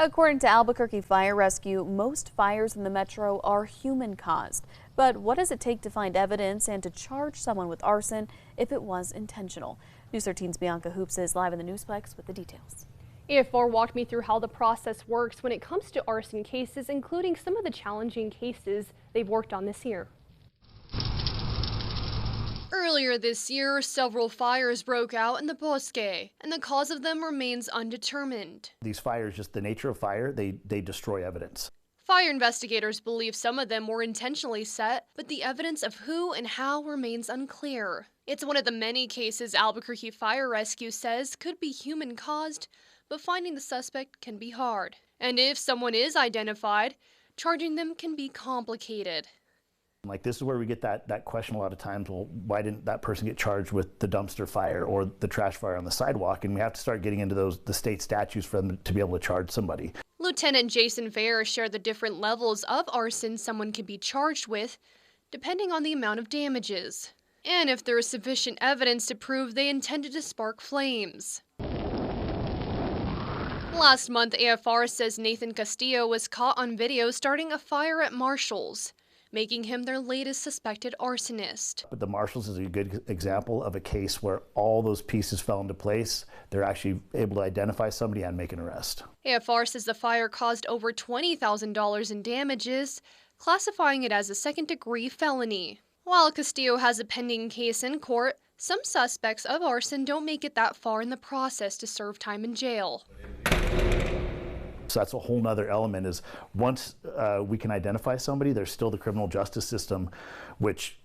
According to Albuquerque Fire Rescue, most fires in the metro are human-caused. But what does it take to find evidence and to charge someone with arson if it was intentional? News 13's Bianca Hoops is live in the Newsplex with the details. AFR walked me through how the process works when it comes to arson cases, including some of the challenging cases they've worked on this year. Earlier this year, several fires broke out in the Bosque, and the cause of them remains undetermined. These fires, just the nature of fire, they destroy evidence. Fire investigators believe some of them were intentionally set, but the evidence of who and how remains unclear. It's one of the many cases Albuquerque Fire Rescue says could be human-caused, but finding the suspect can be hard. And if someone is identified, charging them can be complicated. Like, this is where we get that question a lot of times, well, why didn't that person get charged with the dumpster fire or the trash fire on the sidewalk? And we have to start getting into the state statutes for them to be able to charge somebody. Lieutenant Jason Fair shared the different levels of arson someone can be charged with, depending on the amount of damages, and if there is sufficient evidence to prove they intended to spark flames. Last month, AFR says Nathan Castillo was caught on video starting a fire at Marshall's, making him their latest suspected arsonist. But the Marshals is a good example of a case where all those pieces fell into place. They're actually able to identify somebody and make an arrest. AFR says the fire caused over $20,000 in damages, classifying it as a second-degree felony. While Castillo has a pending case in court, some suspects of arson don't make it that far in the process to serve time in jail. So that's a whole nother element, is once we can identify somebody, there's still the criminal justice system, which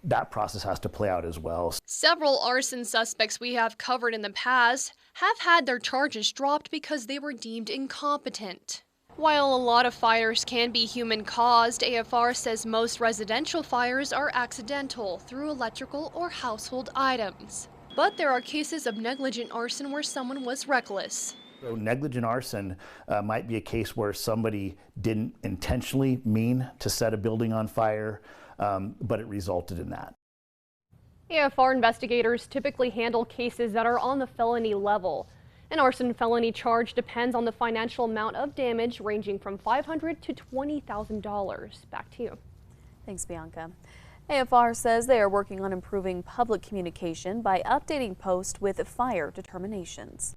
that process has to play out as well. Several arson suspects we have covered in the past have had their charges dropped because they were deemed incompetent. While a lot of fires can be human-caused, AFR says most residential fires are accidental through electrical or household items. But there are cases of negligent arson where someone was reckless. So negligent arson might be a case where somebody didn't intentionally mean to set a building on fire, but it resulted in that. AFR investigators typically handle cases that are on the felony level. An arson felony charge depends on the financial amount of damage, ranging from $500 to $20,000. Back to you. Thanks, Bianca. AFR says they are working on improving public communication by updating posts with fire determinations.